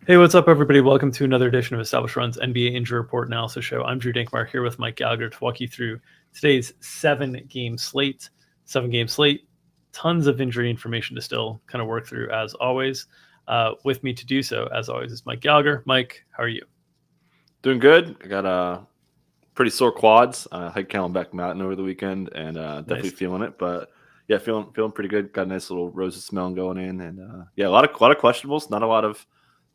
Hey, what's up, everybody? Welcome to another edition of Established Run's NBA Injury Report Analysis Show. I'm Drew Dinkmeyer here with Mike Gallagher to walk you through today's seven-game slate. Tons of injury information to still kind of work through, as always. With me to do so, as always, is Mike Gallagher. Mike, how are you? Doing good. I got pretty sore quads. Hiked Camelback Mountain over the weekend, and definitely Nice. feeling it. But yeah, feeling pretty good. Got a nice little roses smell going in, and yeah, a lot of questionables. Not a lot of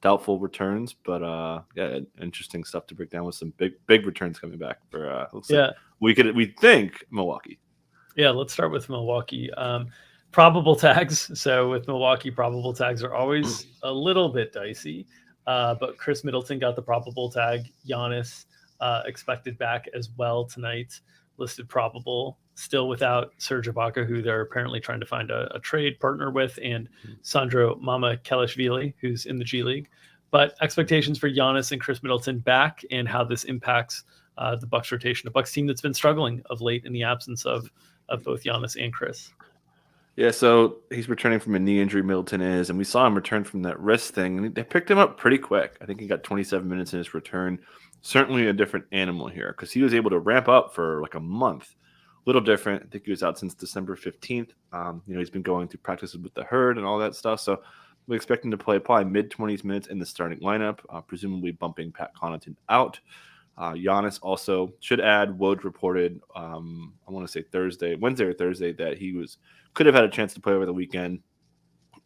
doubtful returns, but yeah, interesting stuff to break down with some big returns coming back for looks like Yeah, we think Milwaukee. let's start with Milwaukee. Probable tags. So with Milwaukee, probable tags are always a little bit dicey. But Chris Middleton got the probable tag. Giannis expected back as well tonight, listed probable. Still without Serge Ibaka, who they're apparently trying to find a trade partner with, and Sandro Mamakhelishvili, who's in the G League. But expectations for Giannis and Chris Middleton back, and how this impacts the Bucks rotation, a Bucks team that's been struggling of late in the absence of both Giannis and Chris. Yeah, so he's returning from a knee injury. Middleton is, and we saw him return from that wrist thing, and they picked him up pretty quick. I think he got 27 minutes in his return. Certainly a different animal here because he was able to ramp up for like a month. A little different. I think he was out since December 15th. He's been going through practices with the herd and all that stuff. So we expect him to play probably mid-20s minutes in the starting lineup, presumably bumping Pat Connaughton out. Giannis also should add. Woj reported, I want to say Wednesday or Thursday, that he could have had a chance to play over the weekend,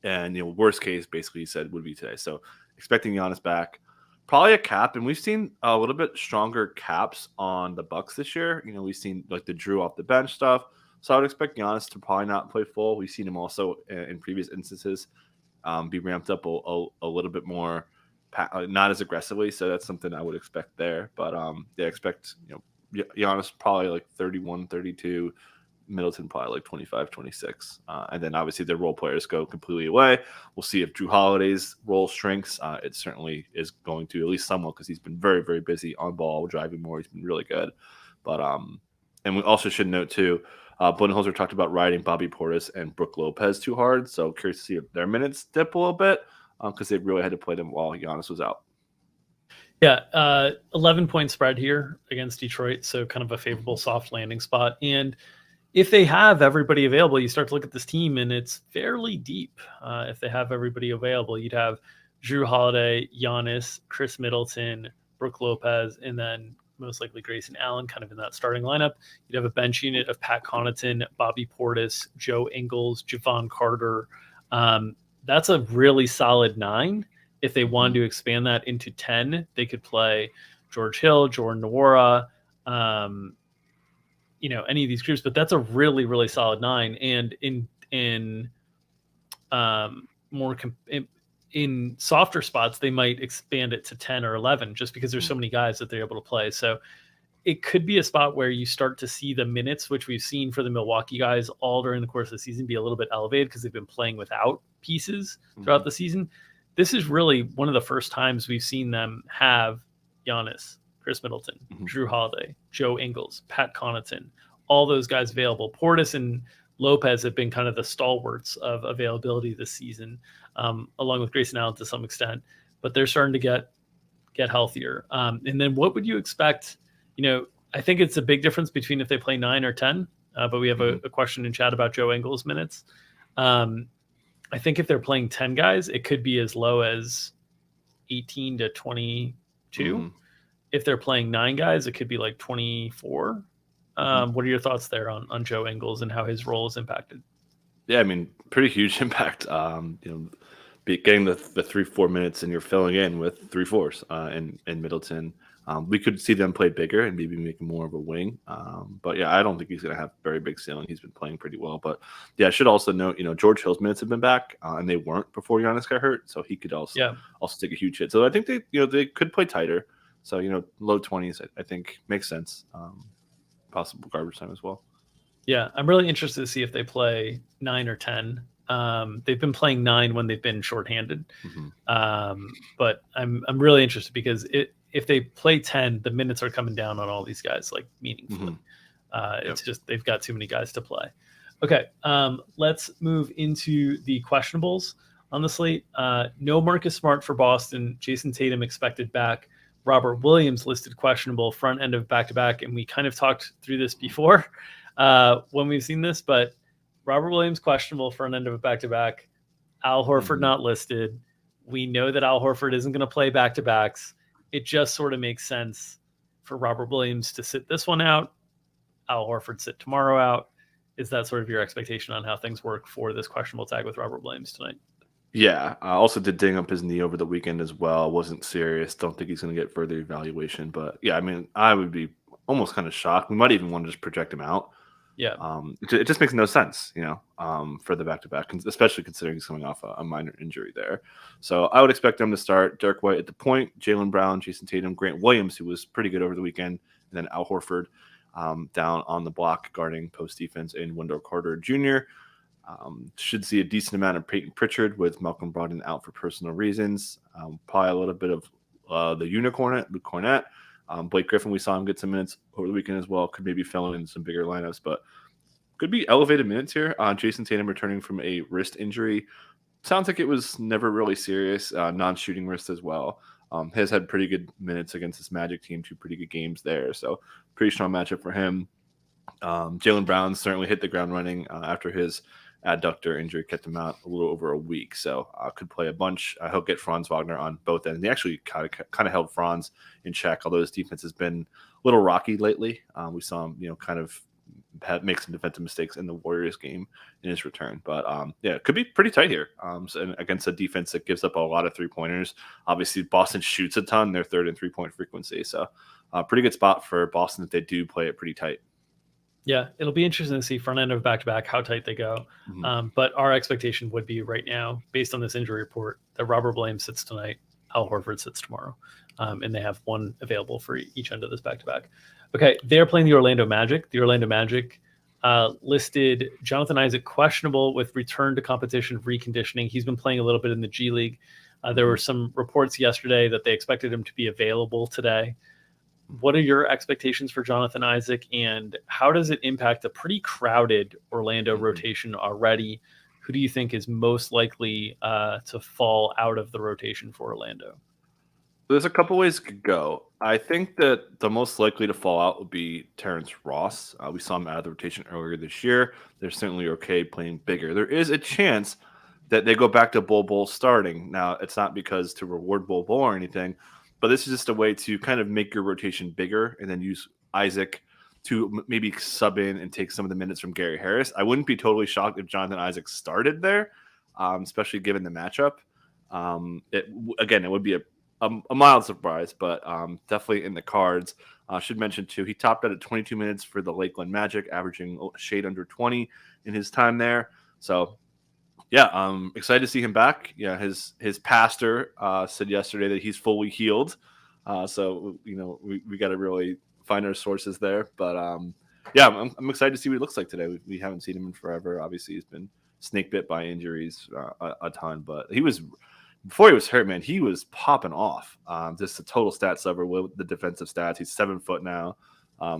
and worst case, basically he said would be today. So expecting Giannis back, probably a cap, and we've seen a little bit stronger caps on the Bucks this year. We've seen like the Drew off the bench stuff, so I would expect Giannis to probably not play full. We've seen him also in previous instances be ramped up a little bit more. Not as aggressively, so that's something I would expect there. But they expect Giannis probably like 31, 32, Middleton probably like 25, 26. And then obviously their role players go completely away. We'll see if Drew Holiday's role shrinks. It certainly is going to, at least somewhat, because he's been very, very busy on ball, driving more. He's been really good. But and we also should note too, Budenholzer talked about riding Bobby Portis and Brook Lopez too hard. So curious to see if their minutes dip a little bit, because they really had to play them while Giannis was out. Yeah, 11-point spread here against Detroit, so kind of a favorable soft landing spot. And if they have everybody available, you start to look at this team, and it's fairly deep. If they have everybody available, you'd have Drew Holiday, Giannis, Chris Middleton, Brook Lopez, and then most likely Grayson Allen kind of in that starting lineup. You'd have a bench unit of Pat Connaughton, Bobby Portis, Joe Ingles, Javon Carter. That's a really solid 9. If they wanted to expand that into 10, they could play George Hill, Jordan Nwora, any of these groups. But that's a really, really solid 9. And in softer spots, they might expand it to 10 or 11 just because there's so many guys that they're able to play. So it could be a spot where you start to see the minutes, which we've seen for the Milwaukee guys all during the course of the season, be a little bit elevated because they've been playing without pieces throughout the season. This is really one of the first times we've seen them have Giannis, Chris Middleton, Drew Holiday, Joe Ingles, Pat Connaughton, all those guys available. Portis and Lopez have been kind of the stalwarts of availability this season, along with Grayson Allen to some extent, but they're starting to get healthier. And then what would you expect? I think it's a big difference between if they play 9 or 10, but we have a question in chat about Joe Ingles' minutes. I think if they're playing 10 guys, it could be as low as 18 to 22. If they're playing 9 guys, it could be like 24. What are your thoughts there on Joe Ingles and how his role is impacted? Yeah, I mean, pretty huge impact. Getting the 3-4 minutes and you're filling in with 3-4s in Middleton. We could see them play bigger and maybe make more of a wing. But yeah, I don't think he's going to have very big ceiling. He's been playing pretty well. But yeah, I should also note, George Hill's minutes have been back, and they weren't before Giannis got hurt. So he could also take a huge hit. So I think they could play tighter. So, low 20s, I think makes sense. Possible garbage time as well. Yeah, I'm really interested to see if they play 9 or 10. They've been playing 9 when they've been shorthanded. But I'm really interested because if they play 10, the minutes are coming down on all these guys like meaningfully. It's just they've got too many guys to play. Okay, let's move into the questionables. on the slate. No Marcus Smart for Boston. Jason Tatum expected back. Robert Williams listed questionable front end of back-to-back, and we kind of talked through this before when we've seen this, but Robert Williams questionable front end of a back-to-back. Al Horford not listed. We know that Al Horford isn't going to play back-to-backs. It just sort of makes sense for Robert Williams to sit this one out, Al Horford sit tomorrow out. Is that sort of your expectation on how things work for this questionable tag with Robert Williams tonight? Yeah, I also did ding up his knee over the weekend as well. Wasn't serious. Don't think he's going to get further evaluation. But yeah, I mean, I would be almost kind of shocked. We might even want to just project him out. Yeah. It just makes no sense, for the back-to-back, especially considering he's coming off a minor injury there. So I would expect them to start Derek White at the point, Jaylen Brown, Jason Tatum, Grant Williams, who was pretty good over the weekend, and then Al Horford down on the block guarding post defense, and Wendell Carter Jr. Should see a decent amount of Peyton Pritchard with Malcolm Brogdon out for personal reasons. Probably a little bit of the unicorn, Luke Cornett. Blake Griffin, we saw him get some minutes over the weekend as well. Could maybe fill in some bigger lineups, but could be elevated minutes here. Jason Tatum returning from a wrist injury. Sounds like it was never really serious. Non-shooting wrist as well. Has had pretty good minutes against this Magic team. 2 pretty good games there. So pretty strong matchup for him. Jaylen Brown certainly hit the ground running after his adductor injury kept him out a little over a week, so could play a bunch. He'll get Franz Wagner on both ends. They actually kind of held Franz in check, although his defense has been a little rocky lately. We saw him, kind of make some defensive mistakes in the Warriors game in his return, but it could be pretty tight here. And against a defense that gives up a lot of 3-pointers. Obviously, Boston shoots a ton; they're third in 3-point frequency, so pretty good spot for Boston if they do play it pretty tight. Yeah, it'll be interesting to see front end of back-to-back how tight they go. But our expectation would be right now, based on this injury report, that Robert Williams sits tonight, Al Horford sits tomorrow, and they have one available for each end of this back-to-back. Okay, they're playing the Orlando Magic. The Orlando Magic listed Jonathan Isaac questionable with return to competition reconditioning. He's been playing a little bit in the G League. There were some reports yesterday that they expected him to be available today. What are your expectations for Jonathan Isaac, and how does it impact a pretty crowded Orlando rotation already? Who do you think is most likely to fall out of the rotation for Orlando? There's a couple ways it could go. I think that the most likely to fall out would be Terrence Ross. We saw him out of the rotation earlier this year. They're certainly okay playing bigger. There is a chance that they go back to Bol starting. Now, it's not because to reward Bol or anything, but this is just a way to kind of make your rotation bigger and then use Isaac to maybe sub in and take some of the minutes from Gary Harris. I wouldn't be totally shocked if Jonathan Isaac started there, especially given the matchup. It would be a mild surprise, but definitely in the cards. Should mention, too, he topped out at 22 minutes for the Lakeland Magic, averaging a shade under 20 in his time there. So, yeah, excited to see him back. Yeah, his pastor said yesterday that he's fully healed. So we got to really find our sources there. But I'm excited to see what he looks like today. We haven't seen him in forever. Obviously, he's been snake bit by injuries a ton. But before he was hurt, man, he was popping off. Just a total stats lever with the defensive stats. He's 7 foot now.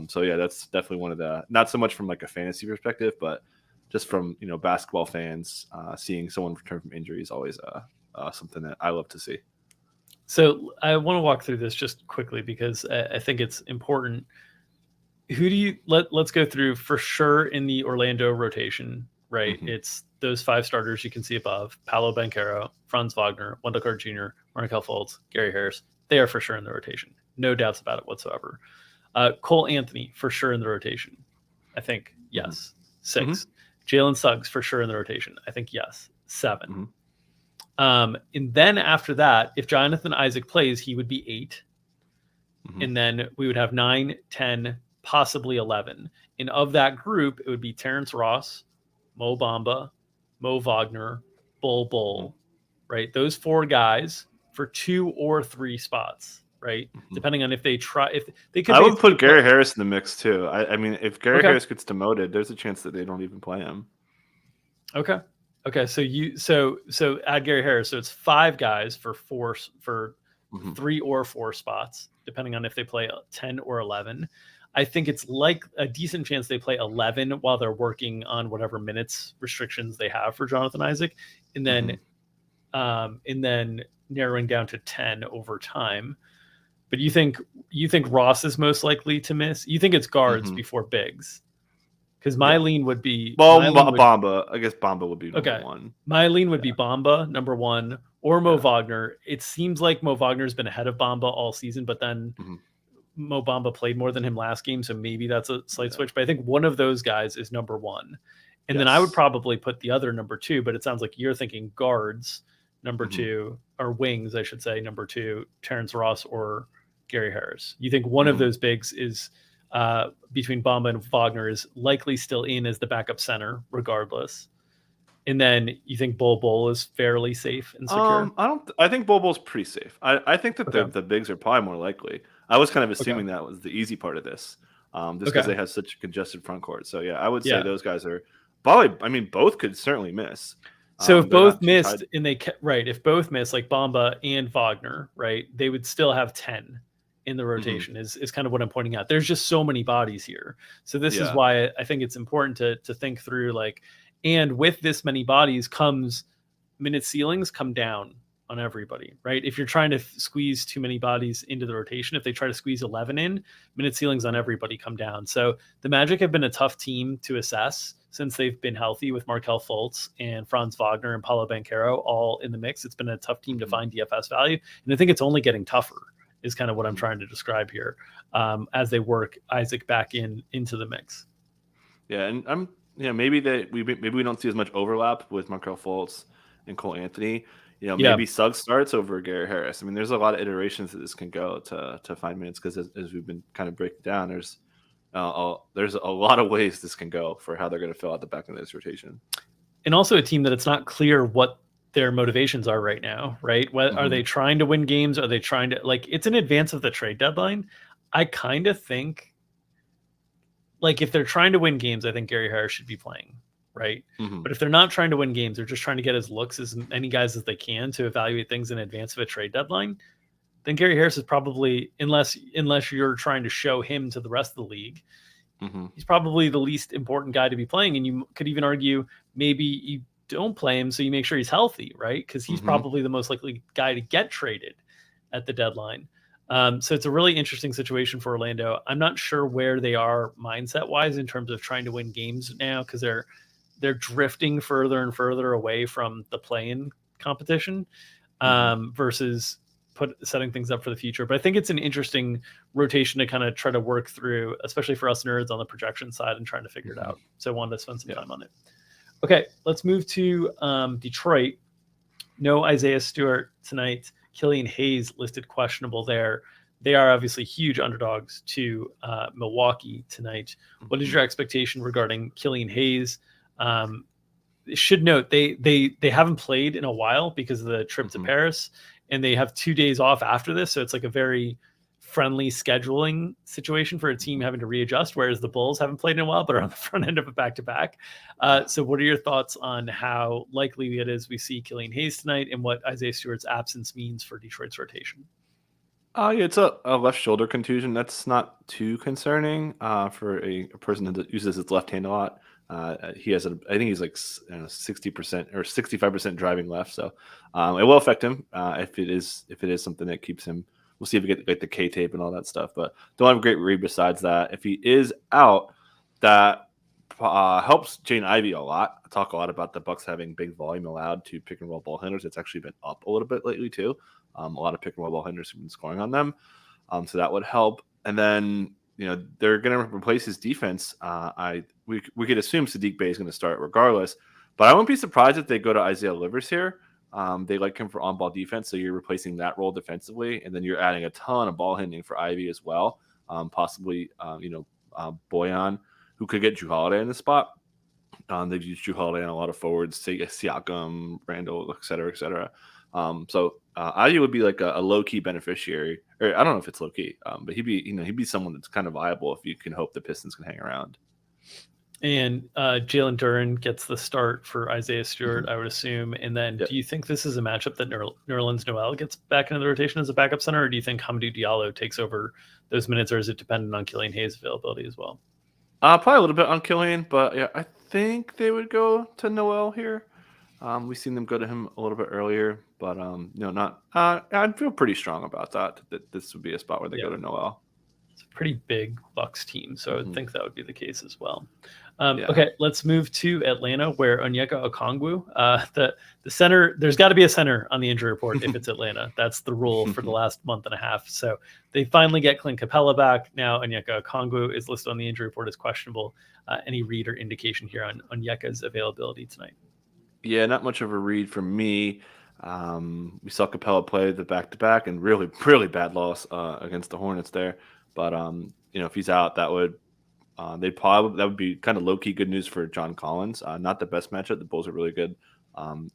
So yeah, that's definitely one of the, not so much from like a fantasy perspective, but just from basketball fans, seeing someone return from injury is always something that I love to see. So I want to walk through this just quickly because I think it's important. Who do you let's go through for sure in the Orlando rotation, right? Mm-hmm. It's those 5 starters you can see above: Paolo Banchero, Franz Wagner, Wendell Carter Jr., Markelle Fultz, Gary Harris. They are for sure in the rotation. No doubts about it whatsoever. Cole Anthony for sure in the rotation. I think yes. 6. Mm-hmm. Jalen Suggs for sure in the rotation. I think yes. 7. Mm-hmm. And then after that, if Jonathan Isaac plays, he would be 8. Mm-hmm. And then we would have 9, 10, possibly 11. And of that group, it would be Terrence Ross, Mo Bamba, Mo Wagner, Bol, mm-hmm. right? Those 4 guys for 2 or 3 spots, right? Mm-hmm. Depending on if they try, if they could. I would put Gary Harris in the mix too. I mean, if Gary Harris gets demoted, there's a chance that they don't even play him. Okay. So add Gary Harris. So it's 5 guys for 3 or 4 spots, depending on if they play 10 or 11. I think it's like a decent chance they play 11 while they're working on whatever minutes restrictions they have for Jonathan Isaac. And then and then narrowing down to 10 over time. But you think Ross is most likely to miss? You think it's guards before bigs? Because my lean would be Bamba. I guess Bamba would be number one. My lean would be Bamba, number one, or Mo Wagner. It seems like Mo Wagner's been ahead of Bamba all season, but then Mo Bamba played more than him last game, so maybe that's a slight switch. But I think one of those guys is number one. And then I would probably put the other number two, but it sounds like you're thinking guards, number two, or wings, I should say, number two, Terrence Ross or Gary Harris. You think one of those bigs is between Bamba and Wagner is likely still in as the backup center, regardless. And then you think Bol is fairly safe and secure? I think Bol's pretty safe. I think that the bigs are probably more likely. I was kind of assuming that was the easy part of this, just because they have such a congested front court. So yeah, I would say those guys are probably. I mean, both could certainly miss. So if both missed and if both miss, like Bamba and Wagner, right, they would still have 10 in the rotation. Is kind of what I'm pointing out. There's just so many bodies here. So this is why I think it's important to think through, like, and with this many bodies comes minute ceilings come down on everybody, right? If you're trying to squeeze too many bodies into the rotation, if they try to squeeze 11 in, minute ceilings on everybody come down. So the Magic have been a tough team to assess since they've been healthy with Markelle Fultz and Franz Wagner and Paolo Banchero all in the mix. It's been a tough team to find DFS value. And I think it's only getting tougher is kind of what I'm trying to describe here as they work Isaac back into the mix. Yeah, and maybe we don't see as much overlap with Markelle Fultz and Cole Anthony. Maybe Suggs starts over Gary Harris. I mean, there's a lot of iterations that this can go to find minutes because as we've been kind of breaking down, there's a lot of ways this can go for how they're going to fill out the back end of this rotation. And also a team that it's not clear what their motivations are right now, right? Are they trying to win games? Are they trying to, like, it's in advance of the trade deadline. I kind of think, like, if they're trying to win games, I think Gary Harris should be playing, right? But if they're not trying to win games, they're just trying to get as looks as many guys as they can to evaluate things in advance of a trade deadline, then Gary Harris is probably, unless you're trying to show him to the rest of the league, he's probably the least important guy to be playing. And you could even argue maybe you don't play him so you make sure he's healthy, right? Because he's probably the most likely guy to get traded at the deadline. So it's a really interesting situation for Orlando. I'm not sure where they are mindset-wise in terms of trying to win games now, because they're drifting further and further away from the play-in competition versus setting things up for the future. But I think it's an interesting rotation to kind of try to work through, especially for us nerds on the projection side and trying to figure it out. So I wanted to spend some time on it. Okay, let's move to Detroit. No Isaiah Stewart tonight. Killian Hayes listed questionable there. They are obviously huge underdogs to Milwaukee tonight. What is your expectation regarding Killian Hayes? Should note they haven't played in a while because of the trip to Paris, and they have 2 days off after this. So it's like a very friendly scheduling situation for a team having to readjust, whereas the Bulls haven't played in a while, but are on the front end of a back-to-back. So what are your thoughts on how likely it is we see Killian Hayes tonight and what Isaiah Stewart's absence means for Detroit's rotation? It's a left shoulder contusion. That's not too concerning for a person that uses his left hand a lot. He has, I think he's like 60% or 65% driving left. So it will affect him if it is something that keeps him. We'll see if we get like the K tape and all that stuff, but don't have a great read besides that. If he is out, that helps Jane Ivey a lot. I talk a lot about the Bucks having big volume allowed to pick and roll ball handlers. It's actually been up a little bit lately too. A lot of pick and roll ball handlers have been scoring on them. So that would help. And then, they're going to replace his defense. We could assume Saddiq Bey is going to start regardless, but I wouldn't be surprised if they go to Isaiah Livers here. They like him for on-ball defense, so you're replacing that role defensively, and then you're adding a ton of ball handling for Ivy as well. Possibly, Boyan, who could get Jrue Holiday in the spot. They've used Jrue Holiday on a lot of forwards, Siakam, Randall, et cetera, et cetera. So Ivy would be like a low-key beneficiary, or I don't know if it's low-key, but he'd be someone that's kind of viable if you can hope the Pistons can hang around. And Jalen Duren gets the start for Isaiah Stewart, I would assume. And then do you think this is a matchup that Nerlens Noel gets back into the rotation as a backup center, or do you think Hamidou Diallo takes over those minutes, or is it dependent on Killian Hayes' availability as well? Probably a little bit on Killian, but yeah, I think they would go to Noel here. We've seen them go to him a little bit earlier, but not. I'd feel pretty strong about that this would be a spot where they go to Noel. It's a pretty big Bucks team, so I would think that would be the case as well. Okay, let's move to Atlanta, where Onyeka Okongwu, the center. There's got to be a center on the injury report if it's Atlanta. That's the rule for the last month and a half. So they finally get Clint Capella back. Now Onyeka Okongwu is listed on the injury report as questionable. Any read or indication here on Onyeka's availability tonight? Yeah, not much of a read from me. We saw Capella play the back-to-back and really, really bad loss against the Hornets there. But if he's out, that would be kind of low-key good news for John Collins. Not the best matchup. The Bulls are really good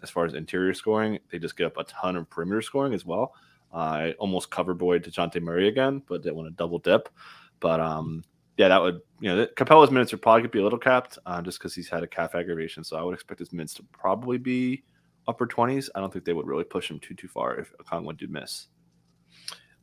as far as interior scoring. They just get up a ton of perimeter scoring as well. I almost cover boy DeJounte Murray again, but they want to double dip. But that would Capella's minutes would probably be a little capped just because he's had a calf aggravation. So I would expect his minutes to probably be upper 20s. I don't think they would really push him too far if Okongwu did miss.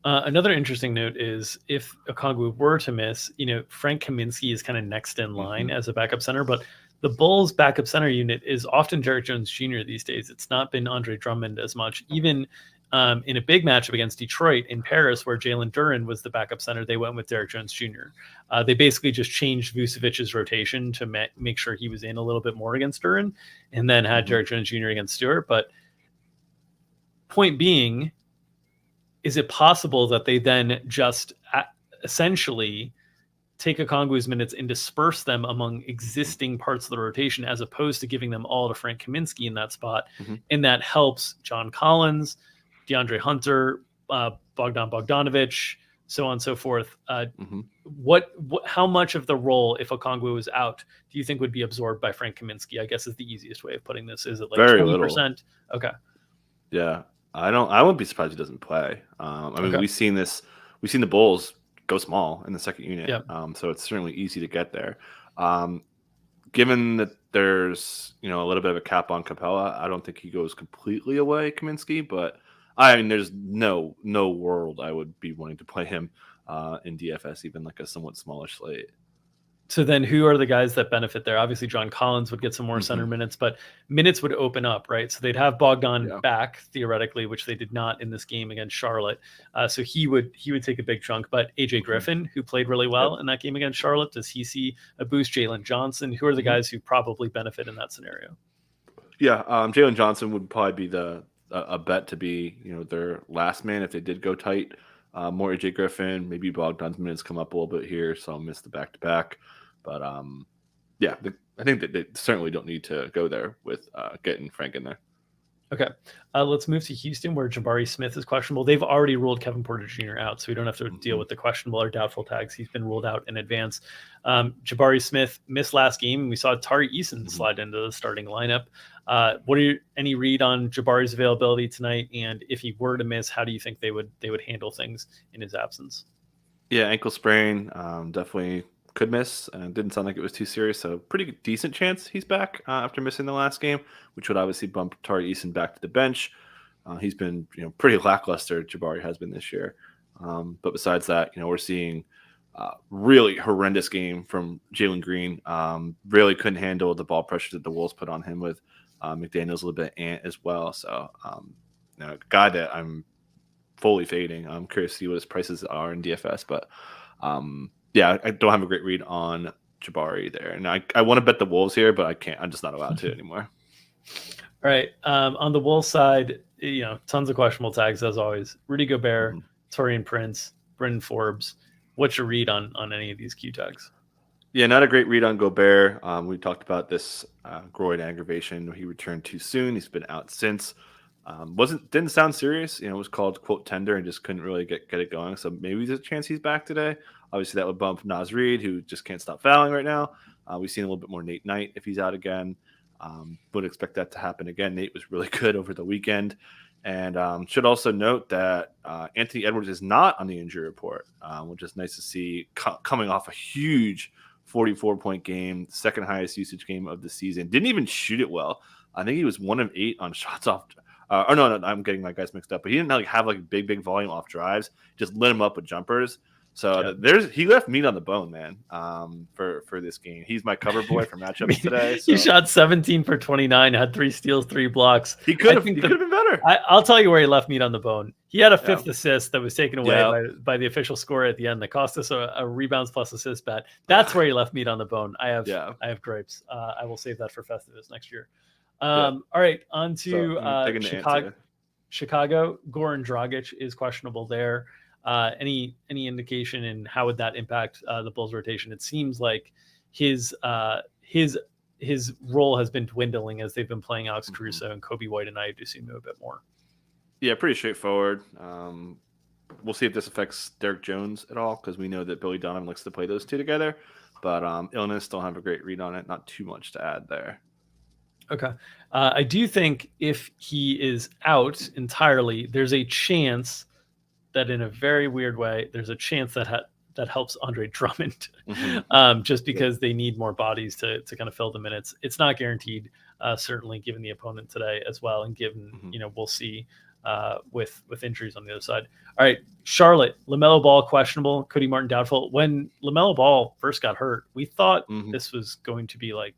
Another interesting note is if Okongwu were to miss, Frank Kaminsky is kind of next in line as a backup center, but the Bulls' backup center unit is often Derrick Jones Jr. these days. It's not been Andre Drummond as much. Even in a big matchup against Detroit in Paris, where Jalen Duren was the backup center, they went with Derrick Jones Jr. They basically just changed Vucevic's rotation to make sure he was in a little bit more against Duren, and then had Derrick Jones Jr. against Stewart. But point being, is it possible that they then just essentially take Okongwu's minutes and disperse them among existing parts of the rotation as opposed to giving them all to Frank Kaminsky in that spot? And that helps John Collins, DeAndre Hunter, Bogdan Bogdanovic, so on and so forth. How much of the role, if Okongwu is out, do you think would be absorbed by Frank Kaminsky? I guess is the easiest way of putting this. Is it like very 20%? Little. Okay. Yeah. I wouldn't be surprised he doesn't play. We've seen the Bulls go small in the second unit. So it's certainly easy to get there. Given that there's, a little bit of a cap on Capella, I don't think he goes completely away, Kaminsky, but there's no world I would be wanting to play him in DFS, even like a somewhat smaller slate. So then who are the guys that benefit there? Obviously, John Collins would get some more center minutes, but minutes would open up, right? So they'd have Bogdan back, theoretically, which they did not in this game against Charlotte. So he would take a big chunk. But AJ Griffin, who played really well in that game against Charlotte, does he see a boost? Jalen Johnson? Who are the guys who probably benefit in that scenario? Yeah, Jalen Johnson would probably be a bet to be, their last man if they did go tight. More AJ Griffin, maybe Bogdan's minutes come up a little bit here, so I'll miss the back-to-back. But I think that they certainly don't need to go there with getting Frank in there. Okay, let's move to Houston, where Jabari Smith is questionable. They've already ruled Kevin Porter Jr. out, so we don't have to deal with the questionable or doubtful tags. He's been ruled out in advance. Jabari Smith missed last game, and we saw Tari Eason slide into the starting lineup. Any read on Jabari's availability tonight? And if he were to miss, how do you think they would handle things in his absence? Yeah, ankle sprain, definitely could miss. Didn't sound like it was too serious, so pretty decent chance he's back after missing the last game, which would obviously bump Tari Eason back to the bench. He's been pretty lackluster. Jabari has been this year, but besides that, we're seeing really horrendous game from Jalen Green. Really couldn't handle the ball pressure that the Wolves put on him with McDaniels a little bit as well. So a guy that I'm fully fading. I'm curious to see what his prices are in DFS, but I don't have a great read on Jabari there. And I want to bet the Wolves here, but I can't. I'm just not allowed to anymore. All right. On the Wolves side, tons of questionable tags as always. Rudy Gobert, Taurean Prince, Brendan Forbes. What's your read on any of these Q tags? Yeah, not a great read on Gobert. We talked about this groin aggravation. He returned too soon. He's been out since. Didn't sound serious. It was called quote tender and just couldn't really get it going. So maybe there's a chance he's back today. Obviously, that would bump Naz Reid, who just can't stop fouling right now. We've seen a little bit more Nate Knight if he's out again. Would expect that to happen again. Nate was really good over the weekend. And should also note that Anthony Edwards is not on the injury report, which is nice to see coming off a huge 44-point game, second highest usage game of the season. Didn't even shoot it well. I think he was 1 of 8 on shots off. No, I'm getting my guys mixed up. But he didn't have big volume off drives. Just lit him up with jumpers. So he left meat on the bone, man. For this game, he's my cover boy for matchups today. So. He shot 17 for 29, had 3 steals, 3 blocks. He could have been better. I'll tell you where he left meat on the bone. He had a 5th assist that was taken away by the official score at the end that cost us a rebounds plus assist bet. That's where he left meat on the bone. I have grapes. I will save that for Festivus next year. All right, on to Chicago. Goran Dragic is questionable there. Any indication in how would that impact the Bulls rotation? It seems like his role has been dwindling as they've been playing Alex Caruso and Kobe White and I do seem to a bit more. Yeah, pretty straightforward. We'll see if this affects Derek Jones at all, because we know that Billy Donovan likes to play those two together. But illness, don't have a great read on it. Not too much to add there. Okay. I do think if he is out entirely, there's a chance that in a very weird way, there's a chance that helps Andre Drummond, just because they need more bodies to kind of fill the minutes. It's not guaranteed, certainly given the opponent today as well, and given we'll see with injuries on the other side. All right, Charlotte, LaMelo Ball questionable, Cody Martin doubtful. When LaMelo Ball first got hurt, we thought this was going to be like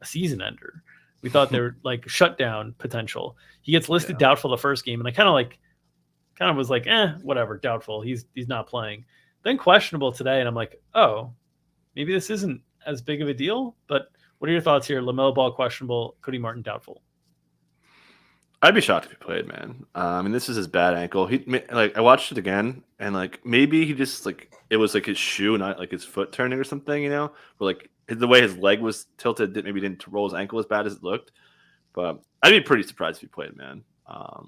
a season ender. We thought they were like shutdown potential. He gets listed doubtful the first game, and I kind of was like, whatever, doubtful. He's not playing. Then questionable today, and I'm like, oh, maybe this isn't as big of a deal. But what are your thoughts here? LaMelo Ball questionable, Cody Martin doubtful. I'd be shocked if he played, man. This is his bad ankle. I watched it again, and maybe he just it was his shoe, not his foot turning or something, or the way his leg was tilted, maybe didn't roll his ankle as bad as it looked. But I'd be pretty surprised if he played, man.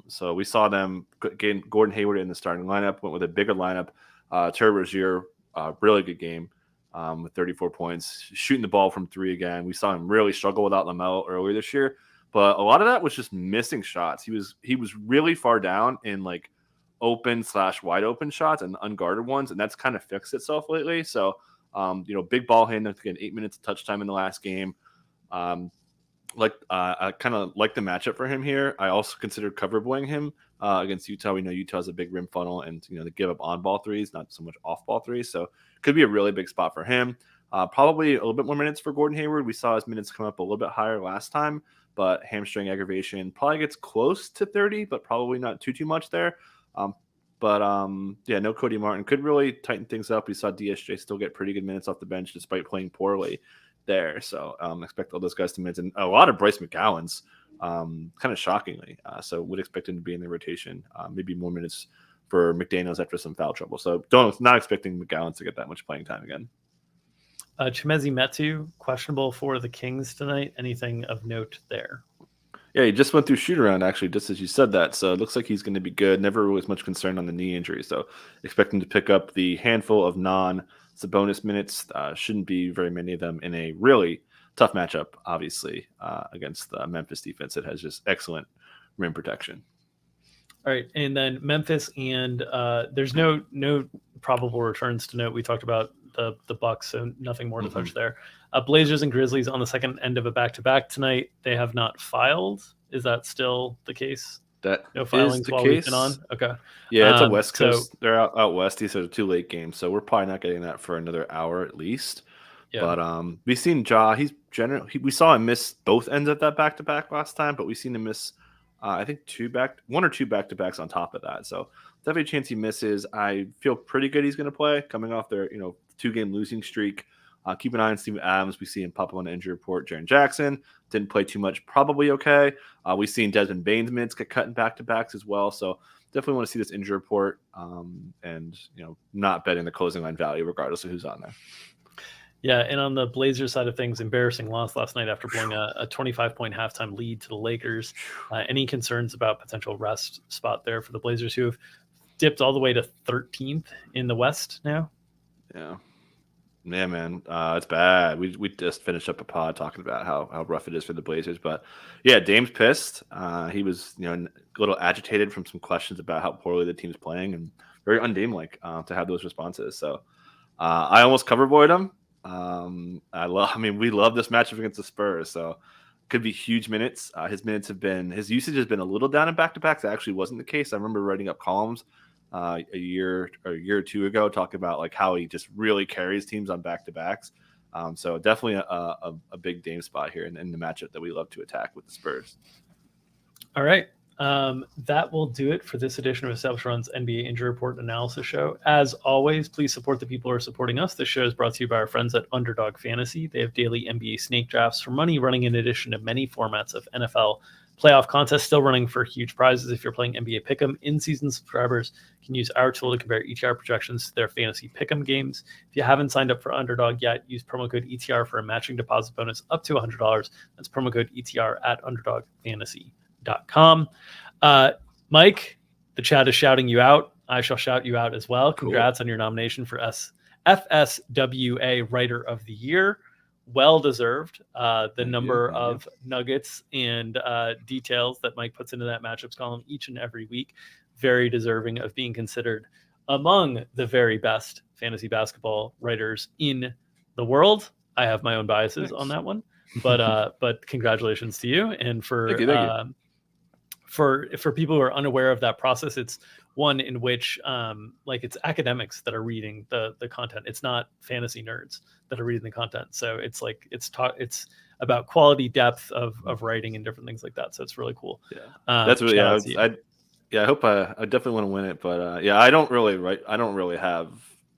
So we saw them getting Gordon Hayward in the starting lineup, went with a bigger lineup. Terry Rozier, really good game with 34 points, shooting the ball from 3 again. We saw him really struggle without LaMelo earlier this year, but a lot of that was just missing shots. He was really far down in open/wide open shots and unguarded ones, and that's kind of fixed itself lately. So big ball handling, again, 8 minutes of touch time in the last game. I kind of like the matchup for him here. I also considered cover boying him against Utah. We know Utah's a big rim funnel, and they give up on ball threes, not so much off ball threes. So could be a really big spot for him. Probably a little bit more minutes for Gordon Hayward. We saw his minutes come up a little bit higher last time, but hamstring aggravation probably gets close to 30, but probably not too much there. No Cody Martin could really tighten things up. We saw DSJ still get pretty good minutes off the bench despite playing poorly there. So expect all those guys to minutes, and a lot of Bryce McGowan's kind of shockingly. So would expect him to be in the rotation. Maybe more minutes for McDaniels after some foul trouble. So not expecting McGowan to get that much playing time again. Chimezie Metu questionable for the Kings tonight. Anything of note there? Yeah, he just went through shoot around actually, just as you said that. So it looks like he's going to be good. Never was much concern on the knee injury. So expect him to pick up the handful of Sabonis minutes. Shouldn't be very many of them in a really tough matchup, obviously, against the Memphis defense that has just excellent rim protection. All right, and then Memphis, and there's no probable returns to note. We talked about the Bucks, so nothing more to touch there. Blazers and Grizzlies on the second end of a back-to-back tonight. They have not filed. Is that still the case? That no filings while we've been on? Okay. Yeah, it's a West Coast. They're out west. These are 2 late games, so we're probably not getting that for another hour at least. Yeah. But we've seen Ja. We saw him miss both ends of that back-to-back last time, but we've seen him miss I think 1 or 2 back-to-backs on top of that. So definitely a chance he misses. I feel pretty good he's going to play coming off their 2-game losing streak. Keep an eye on Steven Adams. We see him pop up on the injury report. Jaren Jackson didn't play too much, probably okay. We've seen Desmond Bane's minutes get cut in back-to-backs as well. So definitely want to see this injury report and not betting the closing line value regardless of who's on there. Yeah, and on the Blazers side of things, embarrassing loss last night after blowing a 25-point halftime lead to the Lakers. Any concerns about potential rest spot there for the Blazers, who have dipped all the way to 13th in the West now? Yeah, man, it's bad. We just finished up a pod talking about how rough it is for the Blazers. But, yeah, Dame's pissed. He was a little agitated from some questions about how poorly the team's playing, and very un-Dame-like to have those responses. So I almost cover boyed him. We love this matchup against the Spurs, so could be huge minutes. His usage has been a little down in back-to-backs. That actually wasn't the case. I remember writing up columns a year or two ago, talking about like how he just really carries teams on back-to-backs. So definitely a big Dame spot here in the matchup that we love to attack with the Spurs. All right. That will do it for this edition of Established Run's NBA Injury Report Analysis Show. As always, please support the people who are supporting us. This show is brought to you by our friends at Underdog Fantasy. They have daily NBA snake drafts for money, running in addition to many formats of NFL playoff contests, still running for huge prizes. If you're playing NBA Pick'em, in-season subscribers can use our tool to compare ETR projections to their fantasy Pick'em games. If you haven't signed up for Underdog yet, use promo code ETR for a matching deposit bonus up to $100. That's promo code ETR at UnderdogFantasy.com. Mike, the chat is shouting you out. I shall shout you out as well. Congrats on your nomination for FSWA Writer of the Year. Well deserved. The number of nuggets and details that Mike puts into that matchups column each and every week, very deserving of being considered among the very best fantasy basketball writers in the world. I have my own biases on that one, but congratulations to you. And for Thank you. For people who are unaware of that process, it's one in which like it's academics that are reading the content. It's not fantasy nerds that are reading the content. So it's like it's about quality, depth of writing and different things like that. So it's really cool. Yeah, that's really I hope I definitely want to win it, but I don't really write. I don't really have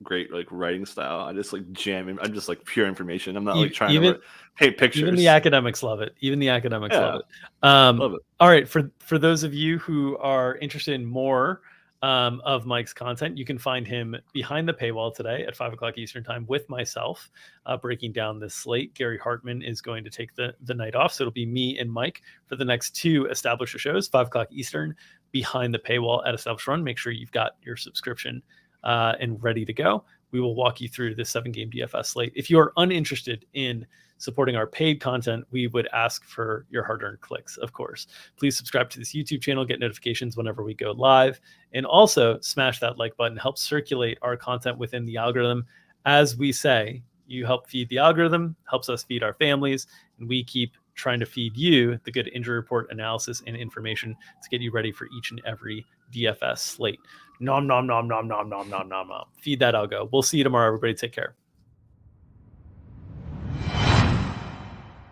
great like writing style. I just like jam. I'm just like pure information. I'm not like trying to paint pictures. Even the academics love it. Love it. Love it. All right, for those of you who are interested in more of Mike's content, you can find him behind the paywall today at 5:00 Eastern time with myself, breaking down this slate. Gary Hartman is going to take the night off, so it'll be me and Mike for the next two Established shows, 5:00 Eastern, behind the paywall at Established Run. Make sure you've got your subscription and ready to go. We will walk you through this 7-game DFS slate. If you are uninterested in supporting our paid content, we would ask for your hard-earned clicks, of course. Please subscribe to this YouTube channel, get notifications whenever we go live, and also smash that like button, help circulate our content within the algorithm. As we say, you help feed the algorithm, helps us feed our families, and we keep trying to feed you the good injury report analysis and information to get you ready for each and every DFS slate. Nom, nom, nom, nom, nom, nom, nom, nom, nom. Feed that algo. We'll see you tomorrow, everybody. Take care.